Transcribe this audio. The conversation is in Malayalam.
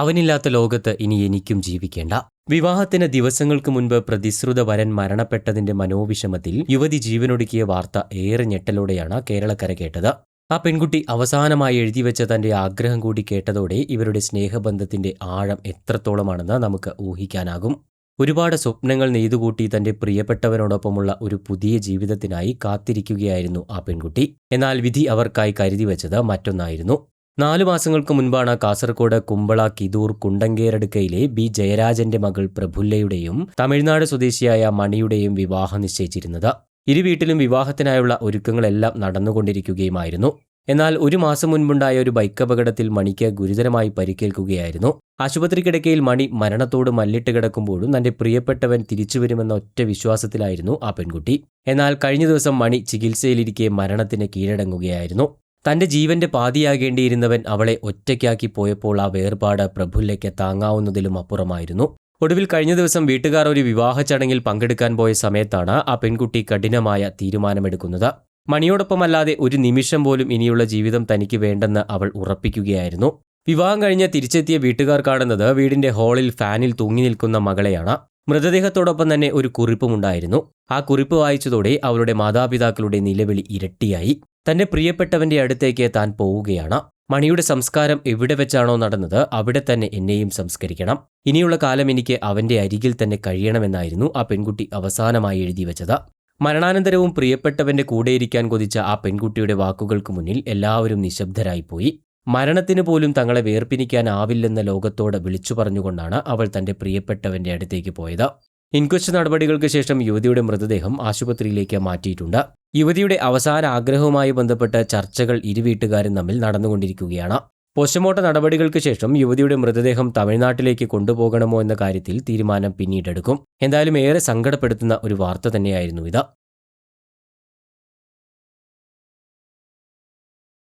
അവനില്ലാത്ത ലോകത്ത് ഇനി എനിക്കും ജീവിക്കേണ്ട. വിവാഹത്തിന് ദിവസങ്ങൾക്ക് മുൻപ് പ്രതിശ്രുത വരൻ മരണപ്പെട്ടതിന്റെ മനോവിഷമത്തിൽ യുവതി ജീവനൊടുക്കിയ വാർത്ത ഏറെ ഞെട്ടലോടെയാണ് കേരളക്കര കേട്ടത്. ആ പെൺകുട്ടി അവസാനമായി എഴുതിവെച്ച തന്റെ ആഗ്രഹം കൂടി കേട്ടതോടെ ഇവരുടെ സ്നേഹബന്ധത്തിന്റെ ആഴം എത്രത്തോളമാണെന്ന് നമുക്ക് ഊഹിക്കാനാകും. ഒരുപാട് സ്വപ്നങ്ങൾ നെയ്തുകൂട്ടി തന്റെ പ്രിയപ്പെട്ടവനോടൊപ്പമുള്ള ഒരു പുതിയ ജീവിതത്തിനായി കാത്തിരിക്കുകയായിരുന്നു ആ പെൺകുട്ടി. എന്നാൽ വിധി അവർക്കായി കരുതിവെച്ചത് മറ്റൊന്നായിരുന്നു. 4 മാസങ്ങൾക്ക് മുൻപാണ് കാസർഗോഡ് കുമ്പള കിതൂർ കുണ്ടങ്കേരടുക്കയിലെ ബി ജയരാജന്റെ മകൾ പ്രഫുല്ലയുടെയും തമിഴ്നാട് സ്വദേശിയായ മണിയുടെയും വിവാഹം നിശ്ചയിച്ചിരുന്നത്. ഇരു വീട്ടിലും വിവാഹത്തിനായുള്ള ഒരുക്കങ്ങളെല്ലാം നടന്നുകൊണ്ടിരിക്കുകയുമായിരുന്നു. എന്നാൽ 1 മാസം മുൻപുണ്ടായ ഒരു ബൈക്ക് അപകടത്തിൽ മണിക്ക് ഗുരുതരമായി പരിക്കേൽക്കുകയായിരുന്നു. ആശുപത്രി കിടക്കയിൽ മണി മരണത്തോട് മല്ലിട്ട് കിടക്കുമ്പോഴും തന്റെ പ്രിയപ്പെട്ടവൻ തിരിച്ചുവരുമെന്ന ഒറ്റ വിശ്വാസത്തിലായിരുന്നു ആ പെൺകുട്ടി. എന്നാൽ കഴിഞ്ഞ ദിവസം മണി ചികിത്സയിലിരിക്കെ മരണത്തിന് കീഴടങ്ങുകയായിരുന്നു. തന്റെ ജീവന്റെ പാതിയാകേണ്ടിയിരുന്നവൻ അവളെ ഒറ്റയ്ക്കാക്കി പോയപ്പോൾ ആ വേർപാട് പ്രഫുല്ലയ്ക്ക് താങ്ങാവുന്നതിലും അപ്പുറമായിരുന്നു. ഒടുവിൽ കഴിഞ്ഞ ദിവസം വീട്ടുകാർ ഒരു വിവാഹ ചടങ്ങിൽ പങ്കെടുക്കാൻ പോയ സമയത്താണ് ആ പെൺകുട്ടി കഠിനമായ തീരുമാനമെടുക്കുന്നത്. മണിയോടൊപ്പമല്ലാതെ ഒരു നിമിഷം പോലും ഇനിയുള്ള ജീവിതം തനിക്ക് വേണ്ടെന്ന് അവൾ ഉറപ്പിക്കുകയായിരുന്നു. വിവാഹം കഴിഞ്ഞ് തിരിച്ചെത്തിയ വീട്ടുകാർ കാണുന്നത് വീടിന്റെ ഹാളിൽ ഫാനിൽ തൂങ്ങി നിൽക്കുന്ന മകളെയാണ്. മൃതദേഹത്തോടൊപ്പം തന്നെ ഒരു കുറിപ്പുമുണ്ടായിരുന്നു. ആ കുറിപ്പ് വായിച്ചതോടെ അവളുടെ മാതാപിതാക്കളുടെ നിലവിളി ഇരട്ടിയായി. തന്റെ പ്രിയപ്പെട്ടവന്റെ അടുത്തേക്ക് താൻ പോവുകയാണ്. മണിയുടെ സംസ്കാരം എവിടെ വെച്ചാണോ നടന്നത് അവിടെ തന്നെ എന്നെയും സംസ്കരിക്കണം. ഇനിയുള്ള കാലം എനിക്ക് അവന്റെ അരികിൽ തന്നെ കഴിയണമെന്നായിരുന്നു ആ പെൺകുട്ടി അവസാനമായി എഴുതിവെച്ചത്. മരണാനന്തരവും പ്രിയപ്പെട്ടവന്റെ കൂടെയിരിക്കാൻ കൊതിച്ച ആ പെൺകുട്ടിയുടെ വാക്കുകൾക്ക് മുന്നിൽ എല്ലാവരും നിശബ്ദരായിപ്പോയി. മരണത്തിന് പോലും തങ്ങളെ വേർപിരിക്കാനാവില്ലെന്ന ലോകത്തോട് വിളിച്ചു പറഞ്ഞുകൊണ്ടാണ് അവൾ തന്റെ പ്രിയപ്പെട്ടവന്റെ അടുത്തേക്ക് പോയത്. ഇൻക്വസ്റ്റ് നടപടികൾക്ക് ശേഷം യുവതിയുടെ മൃതദേഹം ആശുപത്രിയിലേക്ക് മാറ്റിയിട്ടുണ്ട്. യുവതിയുടെ അവസാന ആഗ്രഹവുമായി ബന്ധപ്പെട്ട് ചർച്ചകൾ ഇരു വീട്ടുകാരും തമ്മിൽ നടന്നുകൊണ്ടിരിക്കുകയാണ്. പോസ്റ്റ്മോർട്ടം നടപടികൾക്ക് ശേഷം യുവതിയുടെ മൃതദേഹം തമിഴ്നാട്ടിലേക്ക് കൊണ്ടുപോകണമോ എന്ന കാര്യത്തിൽ തീരുമാനം പിന്നീടെടുക്കും. എന്തായാലും ഏറെ സങ്കടപ്പെടുത്തുന്ന ഒരു വാർത്ത തന്നെയായിരുന്നു ഇത്.